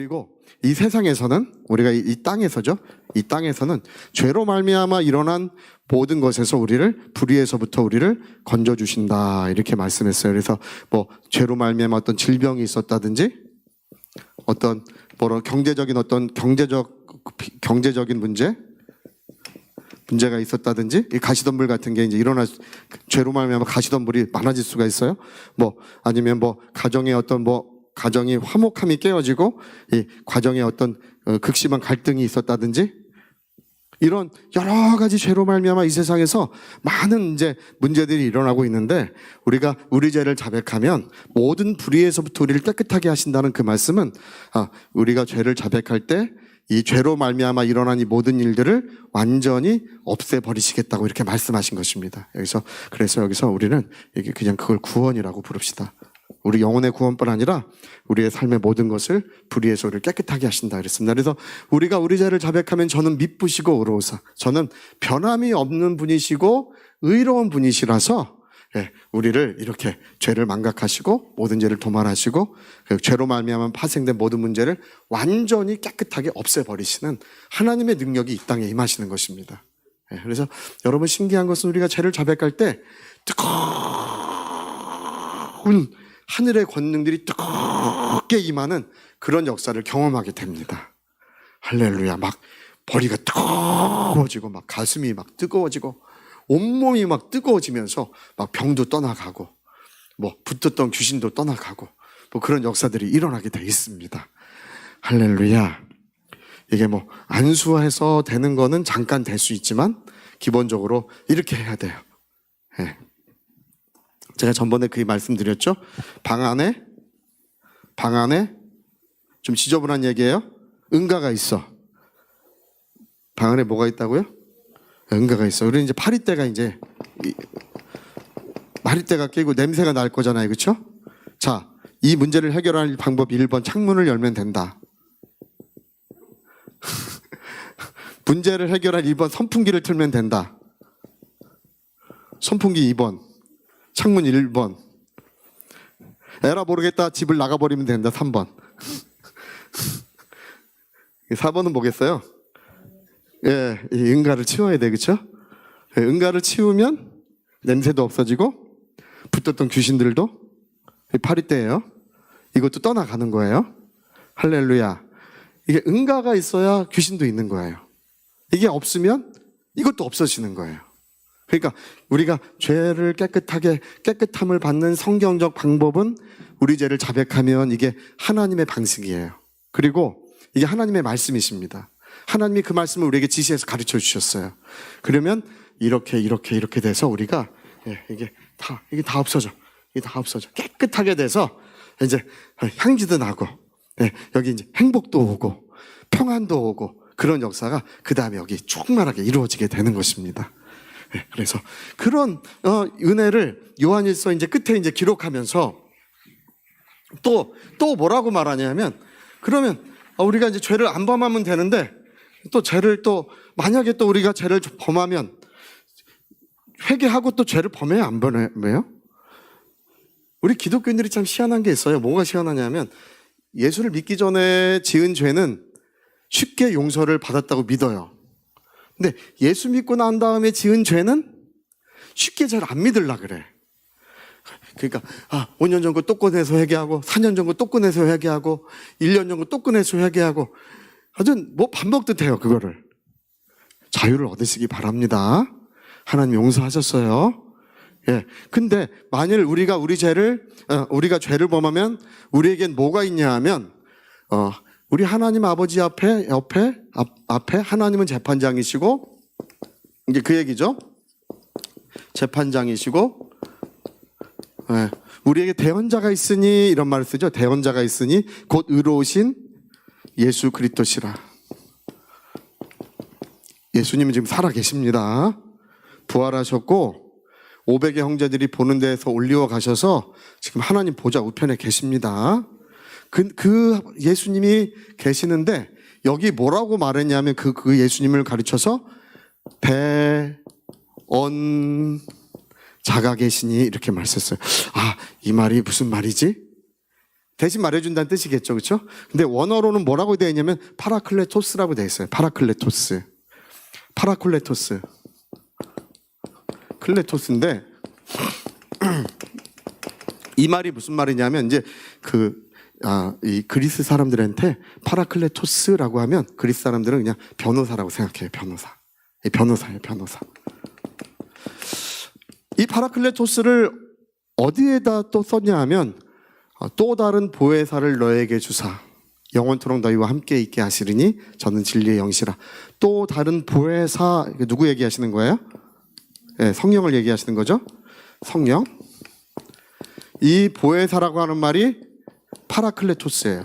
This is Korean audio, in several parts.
그리고 이 세상에서는 우리가 이 땅에서죠. 이 땅에서는 죄로 말미암아 일어난 모든 것에서 우리를 불의에서부터 우리를 건져 주신다 이렇게 말씀했어요. 그래서 뭐 죄로 말미암아 어떤 질병이 있었다든지 어떤 경제적인 문제가 있었다든지 이 가시덤불 같은 게 이제 죄로 말미암아 가시덤불이 많아질 수가 있어요. 뭐 아니면 뭐 가정이 화목함이 깨어지고 이 과정에 어떤 극심한 갈등이 있었다든지 이런 여러 가지 죄로 말미암아 이 세상에서 많은 이제 문제들이 일어나고 있는데 우리가 우리 죄를 자백하면 모든 불의에서부터 우리를 깨끗하게 하신다는 그 말씀은 우리가 죄를 자백할 때 이 죄로 말미암아 일어난 이 모든 일들을 완전히 없애버리시겠다고 이렇게 말씀하신 것입니다. 그래서 여기서 우리는 이게 그냥 그걸 구원이라고 부릅시다. 우리 영혼의 구원뿐 아니라 우리의 삶의 모든 것을 불의에서 우리를 깨끗하게 하신다 그랬습니다. 그래서 우리가 우리 죄를 자백하면 저는 미쁘시고 의로우사, 저는 변함이 없는 분이시고 의로운 분이시라서 우리를 이렇게 죄를 망각하시고 모든 죄를 도말하시고 죄로 말미암아 파생된 모든 문제를 완전히 깨끗하게 없애버리시는 하나님의 능력이 이 땅에 임하시는 것입니다. 그래서 여러분 신기한 것은 우리가 죄를 자백할 때 뜨거운 하늘의 권능들이 뜨겁게 임하는 그런 역사를 경험하게 됩니다. 할렐루야. 막 머리가 뜨거워지고 막 가슴이 막 뜨거워지고 온몸이 막 뜨거워지면서 막 병도 떠나가고 뭐 붙었던 귀신도 떠나가고 뭐 그런 역사들이 일어나게 돼 있습니다. 할렐루야. 이게 뭐 안수해서 되는 거는 잠깐 될 수 있지만 기본적으로 이렇게 해야 돼요. 제가 전번에 그 말씀드렸죠. 방 안에 좀 지저분한 얘기예요. 응가가 있어. 방 안에 뭐가 있다고요? 응가가 있어. 우리 이제 파리떼가 끼고 냄새가 날 거잖아요, 그렇죠? 자, 이 문제를 해결할 방법 1번 창문을 열면 된다. 문제를 해결할 2번 선풍기를 틀면 된다. 선풍기 2번, 창문 1번. 에라 모르겠다. 집을 나가버리면 된다. 3번. 4번은 뭐겠어요? 이 응가를 치워야 돼, 그렇죠? 응가를 치우면 냄새도 없어지고 붙었던 귀신들도 파리떼예요. 이것도 떠나가는 거예요. 할렐루야. 이게 응가가 있어야 귀신도 있는 거예요. 이게 없으면 이것도 없어지는 거예요. 그러니까 우리가 죄를 깨끗함을 받는 성경적 방법은 우리 죄를 자백하면 이게 하나님의 방식이에요. 그리고 이게 하나님의 말씀이십니다. 하나님이 그 말씀을 우리에게 지시해서 가르쳐 주셨어요. 그러면 이렇게 돼서 우리가 이게 다 없어져. 이게 다 없어져. 깨끗하게 돼서 이제 향기도 나고 여기 이제 행복도 오고 평안도 오고 그런 역사가 그 다음에 여기 충만하게 이루어지게 되는 것입니다. 그래서 그런 은혜를 요한일서 이제 끝에 이제 기록하면서 또 뭐라고 말하냐면 그러면 우리가 이제 죄를 안 범하면 되는데 만약에 또 우리가 죄를 범하면 회개하고 또 죄를 범해요, 안 범해요? 우리 기독교인들이 참 희한한 게 있어요. 뭐가 희한하냐면 예수를 믿기 전에 지은 죄는 쉽게 용서를 받았다고 믿어요. 근데 예수 믿고 난 다음에 지은 죄는 쉽게 잘 안 믿으려고 그래. 그러니까 5년 전 거 또 꺼내서 회개하고 4년 전 거 또 꺼내서 회개하고 1년 전 거 또 꺼내서 회개하고 아주 뭐 반복듯 해요. 그거를 자유를 얻으시기 바랍니다. 하나님 용서하셨어요. 근데 만일 우리가 죄를 범하면 우리에겐 뭐가 있냐 하면 우리 하나님 아버지 앞에 하나님은 재판장이시고 이게 그 얘기죠. 재판장이시고 우리에게 대언자가 있으니 이런 말을 쓰죠. 대언자가 있으니 곧 의로우신 예수 그리스도시라. 예수님은 지금 살아 계십니다. 부활하셨고 500의 형제들이 보는 데에서 올리워 가셔서 지금 하나님 보좌 우편에 계십니다. 그 예수님이 계시는데 여기 뭐라고 말했냐면 그 예수님을 가르쳐서 대언자가 계시니 이렇게 말했어요. 이 말이 무슨 말이지? 대신 말해준다는 뜻이겠죠, 그렇죠? 근데 원어로는 뭐라고 되어 있냐면 파라클레토스라고 되어 있어요. 파라클레토스. 클레토스인데 이 말이 무슨 말이냐면 이제 이 그리스 사람들한테 파라클레토스라고 하면 그리스 사람들은 그냥 변호사라고 생각해요. 변호사예요. 이 파라클레토스를 어디에다 또 썼냐 하면 또 다른 보혜사를 너에게 주사 영원토록 너희와 함께 있게 하시리니 저는 진리의 영이시라. 또 다른 보혜사, 누구 얘기하시는 거예요? 네, 성령을 얘기하시는 거죠. 성령. 이 보혜사라고 하는 말이 파라클레토스예요.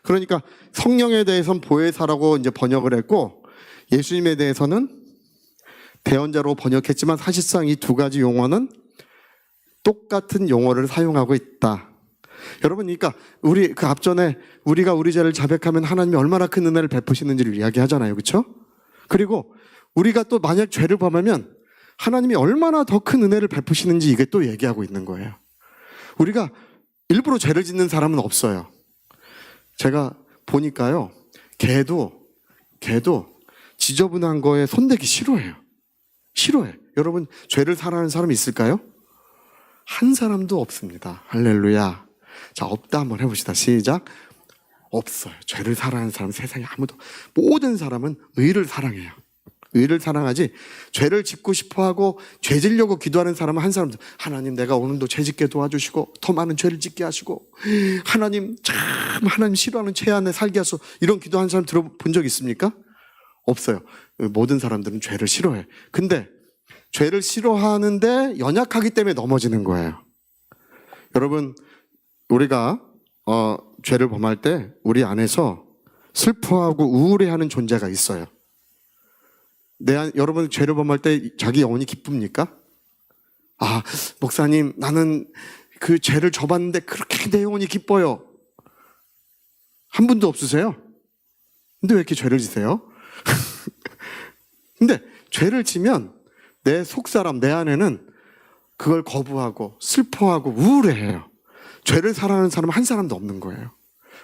그러니까 성령에 대해서는 보혜사라고 이제 번역을 했고 예수님에 대해서는 대언자로 번역했지만 사실상 이 두 가지 용어는 똑같은 용어를 사용하고 있다. 여러분, 그러니까 우리 그 앞전에 우리가 우리 죄를 자백하면 하나님이 얼마나 큰 은혜를 베푸시는지를 이야기하잖아요, 그렇죠? 그리고 우리가 또 만약 죄를 범하면 하나님이 얼마나 더 큰 은혜를 베푸시는지 이게 또 얘기하고 있는 거예요. 우리가 일부러 죄를 짓는 사람은 없어요. 제가 보니까요, 개도 지저분한 거에 손대기 싫어해. 여러분, 죄를 사랑하는 사람이 있을까요? 한 사람도 없습니다. 할렐루야. 자, 없다 한번 해봅시다. 시작. 없어요. 죄를 사랑하는 사람 세상에 아무도. 모든 사람은 의를 사랑해요. 의를 사랑하지 죄를 짓고 싶어하고 죄 지려고 기도하는 사람은 한 사람도 하나님 내가 오늘도 죄 짓게 도와주시고 더 많은 죄를 짓게 하시고 하나님 싫어하는 죄 안에 살게 하소서 이런 기도하는 사람 들어본 적 있습니까? 없어요. 모든 사람들은 죄를 싫어해. 근데 죄를 싫어하는데 연약하기 때문에 넘어지는 거예요. 여러분, 우리가 죄를 범할 때 우리 안에서 슬퍼하고 우울해하는 존재가 있어요. 여러분 죄를 범할 때 자기 영혼이 기쁩니까? 아, 목사님, 나는 그 죄를 져봤는데 그렇게 내 영혼이 기뻐요. 한 분도 없으세요? 근데 왜 이렇게 죄를 지세요? 근데 죄를 지면 내 속사람, 내 안에는 그걸 거부하고 슬퍼하고 우울해해요. 죄를 사랑하는 사람은 한 사람도 없는 거예요.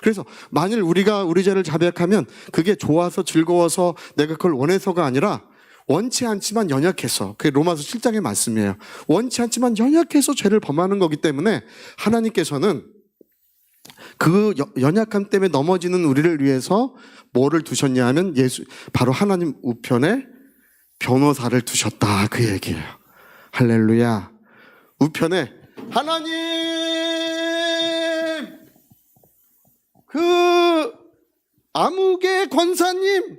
그래서 만일 우리가 우리 죄를 자백하면 그게 좋아서 즐거워서 내가 그걸 원해서가 아니라 원치 않지만 연약해서, 그게 로마서 7장의 말씀이에요. 원치 않지만 연약해서 죄를 범하는 거기 때문에 하나님께서는 그 연약함 때문에 넘어지는 우리를 위해서 뭐를 두셨냐 하면 바로 하나님 우편에 변호사를 두셨다, 그 얘기예요. 할렐루야. 우편에 하나님 그 암흑의 권사님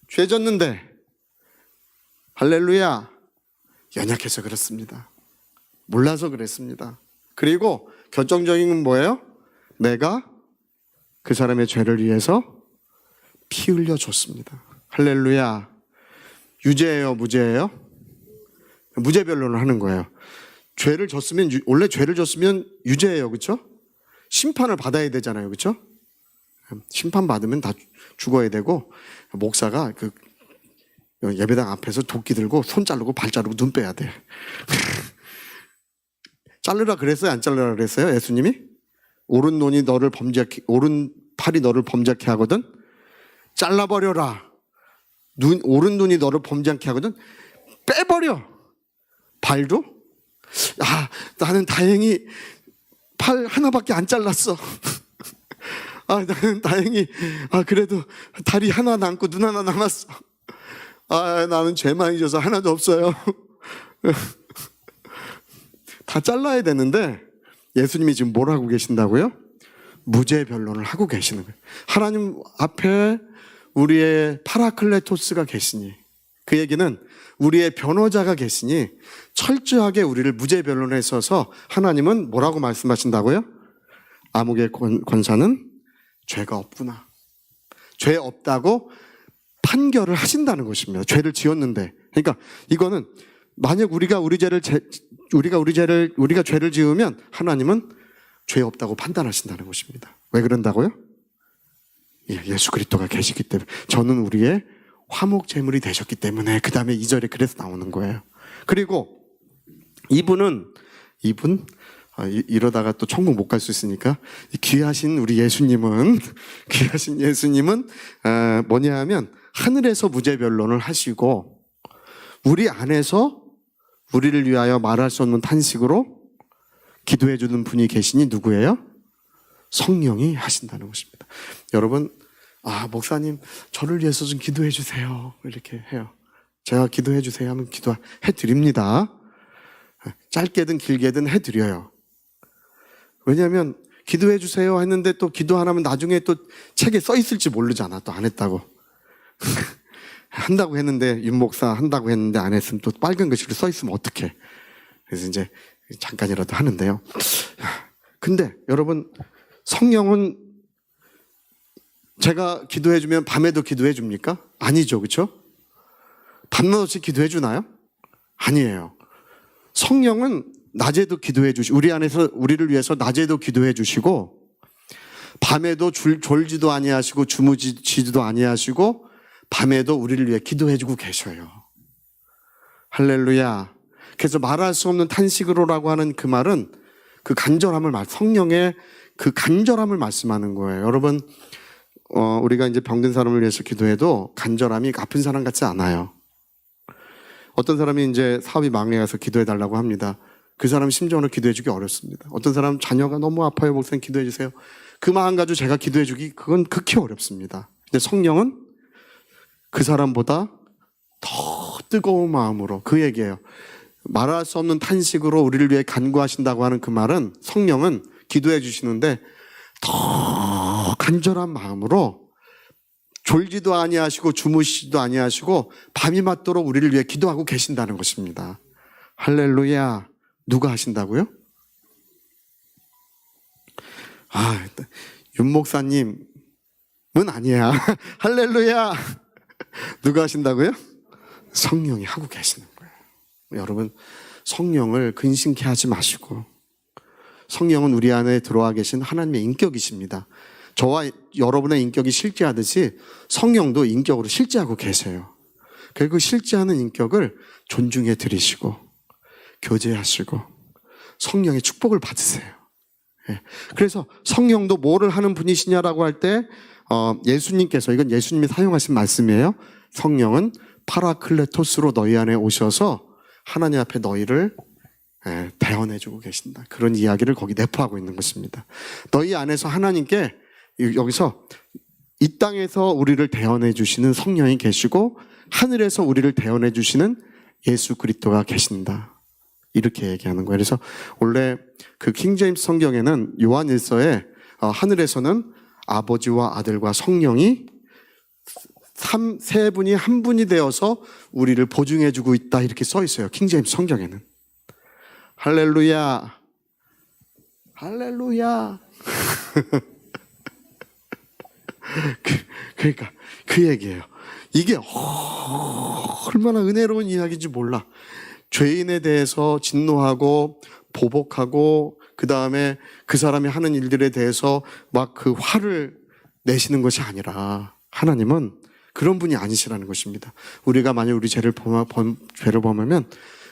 죄 졌는데 할렐루야 연약해서 그렇습니다. 몰라서 그랬습니다. 그리고 결정적인 건 뭐예요? 내가 그 사람의 죄를 위해서 피 흘려 줬습니다. 할렐루야. 유죄예요, 무죄예요? 무죄 변론을 하는 거예요. 원래 죄를 졌으면 유죄예요, 그렇죠? 심판을 받아야 되잖아요, 그렇죠? 심판 받으면 다 죽어야 되고 목사가 그 예배당 앞에서 도끼 들고 손 자르고 발 자르고 눈 빼야 돼. 자르라 그랬어요, 안 자르라 그랬어요, 예수님이? 오른 팔이 너를 범죄케 하거든. 잘라버려라. 오른 눈이 너를 범죄케 하거든. 빼버려. 발도? 아, 나는 다행히 팔 하나밖에 안 잘랐어. 아, 나는 다행히, 그래도 다리 하나 남고 눈 하나 남았어. 아, 나는 죄 많이 져서 하나도 없어요. 다 잘라야 되는데, 예수님이 지금 뭘 하고 계신다고요? 무죄 변론을 하고 계시는 거예요. 하나님 앞에 우리의 파라클레토스가 계시니, 그 얘기는 우리의 변호자가 계시니 철저하게 우리를 무죄 변론에 있어서 하나님은 뭐라고 말씀하신다고요? 암흑의 권사는 죄가 없구나. 죄 없다고 판결을 하신다는 것입니다. 죄를 지었는데. 그러니까 이거는 만약 우리가 죄를 지으면 하나님은 죄 없다고 판단하신다는 것입니다. 왜 그런다고요? 예수 그리스도가 계시기 때문에, 저는 우리의 화목 제물이 되셨기 때문에. 그 다음에 2절에 그래서 나오는 거예요. 그리고 이분은 이분 이러다가 또 천국 못 갈 수 있으니까 귀하신 우리 예수님은 귀하신 예수님은 뭐냐 하면 하늘에서 무죄변론을 하시고 우리 안에서 우리를 위하여 말할 수 없는 탄식으로 기도해 주는 분이 계시니 누구예요? 성령이 하신다는 것입니다. 여러분, 목사님 저를 위해서 좀 기도해 주세요 이렇게 해요. 제가 기도해 주세요 하면 기도해 드립니다. 짧게든 길게든 해 드려요. 왜냐하면 기도해 주세요 했는데 또 기도 안 하면 나중에 또 책에 써 있을지 모르잖아. 또 안 했다고. 한다고 했는데 윤 목사 한다고 했는데 안 했으면 또 빨간 글씨로 써 있으면 어떡해. 그래서 이제 잠깐이라도 하는데요. 근데 여러분, 성령은 제가 기도해 주면 밤에도 기도해 줍니까? 아니죠. 그렇죠? 밤낮 없이 기도해 주나요? 아니에요. 성령은 낮에도 기도해 주시고 우리 안에서 우리를 위해서 낮에도 기도해 주시고 밤에도 졸지도 아니하시고 주무시지도 아니하시고 밤에도 우리를 위해 기도해 주고 계셔요. 할렐루야. 그래서 말할 수 없는 탄식으로라고 하는 그 말은 그 간절함을 성령의 그 간절함을 말씀하는 거예요. 여러분, 우리가 이제 병든 사람을 위해서 기도해도 간절함이 아픈 사람 같지 않아요. 어떤 사람이 이제 사업이 망해가서 기도해 달라고 합니다. 그 사람 심정으로 기도해 주기 어렵습니다. 어떤 사람 자녀가 너무 아파요. 목사님 기도해 주세요. 그 마음 가지고 제가 기도해 주기 그건 극히 어렵습니다. 근데 성령은 그 사람보다 더 뜨거운 마음으로 그 얘기예요. 말할 수 없는 탄식으로 우리를 위해 간구하신다고 하는 그 말은 성령은 기도해 주시는데 더 간절한 마음으로 졸지도 아니하시고 주무시지도 아니하시고 밤이 맞도록 우리를 위해 기도하고 계신다는 것입니다. 할렐루야. 누가 하신다고요? 윤 목사님은 아니야. 할렐루야. 누가 하신다고요? 성령이 하고 계시는 거예요. 여러분, 성령을 근심케 하지 마시고 성령은 우리 안에 들어와 계신 하나님의 인격이십니다. 저와 여러분의 인격이 실제하듯이 성령도 인격으로 실제하고 계세요. 그리고 실제하는 인격을 존중해 드리시고 교제하시고 성령의 축복을 받으세요. 그래서 성령도 뭐를 하는 분이시냐라고 할 때 예수님께서, 이건 예수님이 사용하신 말씀이에요. 성령은 파라클레토스로 너희 안에 오셔서 하나님 앞에 너희를 대언해주고 계신다. 그런 이야기를 거기 내포하고 있는 것입니다. 너희 안에서 하나님께 여기서 이 땅에서 우리를 대언해 주시는 성령이 계시고 하늘에서 우리를 대언해 주시는 예수 그리스도가 계신다. 이렇게 얘기하는 거예요. 그래서 원래 그 킹제임스 성경에는 요한일서에 하늘에서는 아버지와 아들과 성령이 세 분이 한 분이 되어서 우리를 보증해 주고 있다. 이렇게 써 있어요. 킹제임스 성경에는. 할렐루야. 할렐루야. 그러니까 그 얘기예요. 이게 얼마나 은혜로운 이야기인지 몰라. 죄인에 대해서 진노하고 보복하고 그 다음에 그 사람이 하는 일들에 대해서 막 그 화를 내시는 것이 아니라 하나님은 그런 분이 아니시라는 것입니다. 우리가 만약 우리 죄를 범하면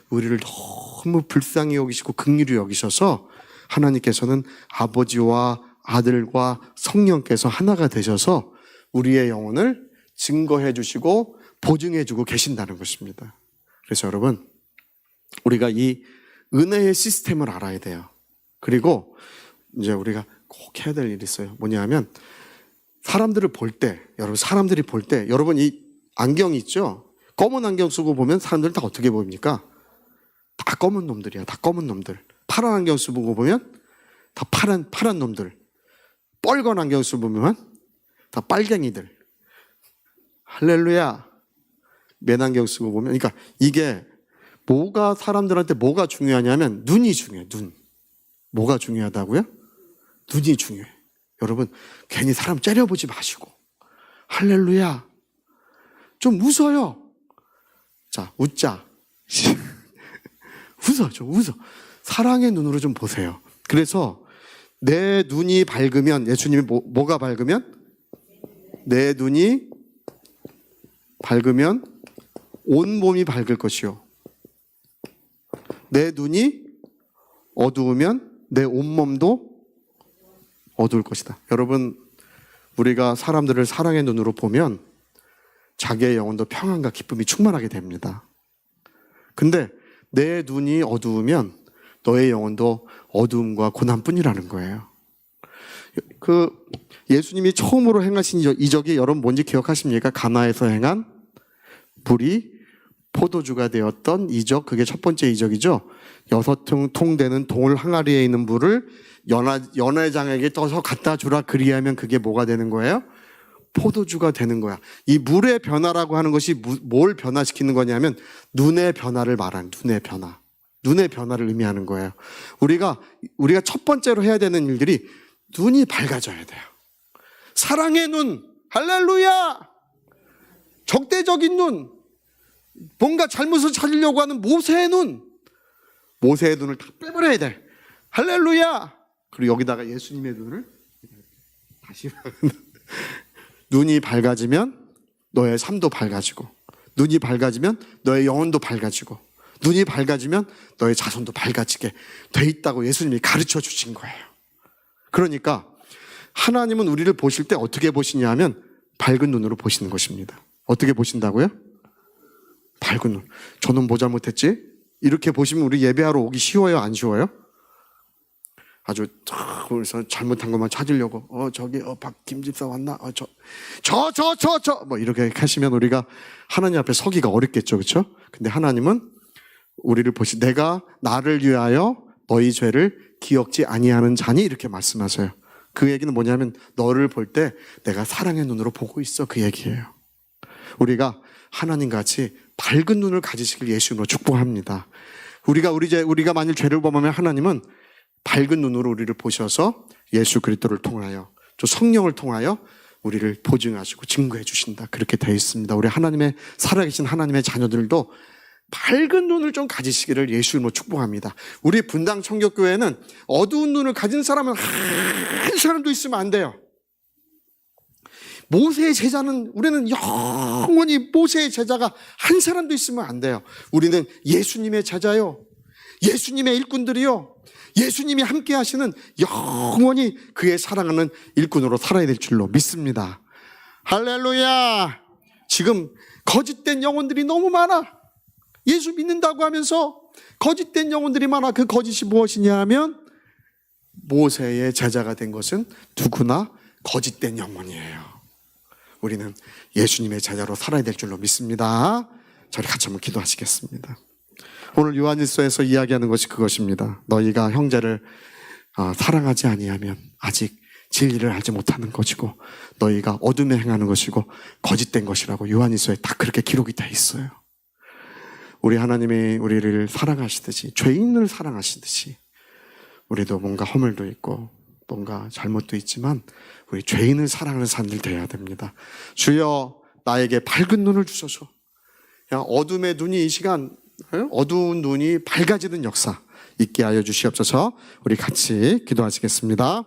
우리를 너무 불쌍히 여기시고 긍휼히 여기셔서 하나님께서는 아버지와 아들과 성령께서 하나가 되셔서 우리의 영혼을 증거해 주시고 보증해 주고 계신다는 것입니다. 그래서 여러분, 우리가 이 은혜의 시스템을 알아야 돼요. 그리고 이제 우리가 꼭 해야 될 일이 있어요. 뭐냐 하면 사람들을 볼 때, 사람들이 볼 때, 여러분 이 안경이 있죠? 검은 안경 쓰고 보면 사람들 다 어떻게 보입니까? 다 검은 놈들이야. 다 검은 놈들. 파란 안경 쓰고 보면 다 파란 놈들. 빨간 안경 쓰고 보면 다 빨갱이들. 할렐루야. 맨 안경 쓰고 보면, 그러니까 이게 뭐가 사람들한테 뭐가 중요하냐면 눈이 중요해. 눈. 뭐가 중요하다고요? 눈이 중요해. 여러분 괜히 사람 째려보지 마시고 할렐루야. 좀 웃어요. 자, 웃자. 웃어, 좀 웃어. 사랑의 눈으로 좀 보세요. 그래서 내 눈이 밝으면, 예수님이 뭐가 밝으면? 내 눈이 밝으면 온 몸이 밝을 것이요. 내 눈이 어두우면 내 온몸도 어두울 것이다. 여러분, 우리가 사람들을 사랑의 눈으로 보면 자기의 영혼도 평안과 기쁨이 충만하게 됩니다. 근데 내 눈이 어두우면 너의 영혼도 어두움과 고난뿐이라는 거예요. 예수님이 처음으로 행하신 이적이 여러분 뭔지 기억하십니까? 가나에서 행한 불이 포도주가 되었던 이적, 그게 첫 번째 이적이죠. 6통 되는 동을 항아리에 있는 물을 연회장에게 떠서 갖다 주라, 그리하면 그게 뭐가 되는 거예요? 포도주가 되는 거야. 이 물의 변화라고 하는 것이 뭘 변화시키는 거냐면 눈의 변화를 말하는, 눈의 변화를 의미하는 거예요. 우리가 첫 번째로 해야 되는 일들이 눈이 밝아져야 돼요. 사랑의 눈, 할렐루야! 적대적인 눈, 뭔가 잘못을 찾으려고 하는 모세의 눈을 다 빼버려야 돼. 할렐루야! 그리고 여기다가 예수님의 눈을 다시 눈이 밝아지면 너의 삶도 밝아지고, 눈이 밝아지면 너의 영혼도 밝아지고, 눈이 밝아지면 너의 자손도 밝아지게 돼 있다고 예수님이 가르쳐 주신 거예요. 그러니까 하나님은 우리를 보실 때 어떻게 보시냐 하면 밝은 눈으로 보시는 것입니다. 어떻게 보신다고요? 밝은 눈. 저는 뭐 잘못했지? 이렇게 보시면 우리 예배하러 오기 쉬워요? 안 쉬워요? 아주 그래서 잘못한 것만 찾으려고 저기 김 집사 왔나? 뭐 이렇게 하시면 우리가 하나님 앞에 서기가 어렵겠죠, 그렇죠? 근데 하나님은 우리를 내가 나를 위하여 너희 죄를 기억지 아니하는 자니, 이렇게 말씀하세요. 그 얘기는 뭐냐면 너를 볼 때 내가 사랑의 눈으로 보고 있어, 그 얘기예요. 우리가 하나님 같이 밝은 눈을 가지시길 예수님으로 축복합니다. 우리가 만일 죄를 범하면 하나님은 밝은 눈으로 우리를 보셔서 예수 그리스도를 통하여, 또 성령을 통하여 우리를 보증하시고 증거해 주신다, 그렇게 되어 있습니다. 우리 하나님의 살아계신 하나님의 자녀들도 밝은 눈을 좀 가지시기를 예수님으로 축복합니다. 우리 분당 청교교회는 어두운 눈을 가진 사람은 한 사람도 있으면 안 돼요. 모세의 제자는, 우리는 영원히 모세의 제자가 한 사람도 있으면 안 돼요. 우리는 예수님의 제자요, 예수님의 일꾼들이요, 예수님이 함께 하시는 영원히 그의 사랑하는 일꾼으로 살아야 될 줄로 믿습니다. 할렐루야! 지금 거짓된 영혼들이 너무 많아. 예수 믿는다고 하면서 거짓된 영혼들이 많아. 그 거짓이 무엇이냐 하면 모세의 제자가 된 것은 누구나 거짓된 영혼이에요. 우리는 예수님의 제자로 살아야 될 줄로 믿습니다. 저희 같이 한번 기도하시겠습니다. 오늘 요한일서에서 이야기하는 것이 그것입니다. 너희가 형제를 사랑하지 아니하면 아직 진리를 알지 못하는 것이고 너희가 어둠에 행하는 것이고 거짓된 것이라고 요한일서에 다 그렇게 기록이 돼 있어요. 우리 하나님이 우리를 사랑하시듯이, 죄인을 사랑하시듯이 우리도 뭔가 허물도 있고 뭔가 잘못도 있지만 우리 죄인을 사랑하는 사람들 되어야 됩니다. 주여, 나에게 밝은 눈을 주소서. 어둠의 눈이 이 시간, 어두운 눈이 밝아지는 역사 있게 하여 주시옵소서. 우리 같이 기도하시겠습니다.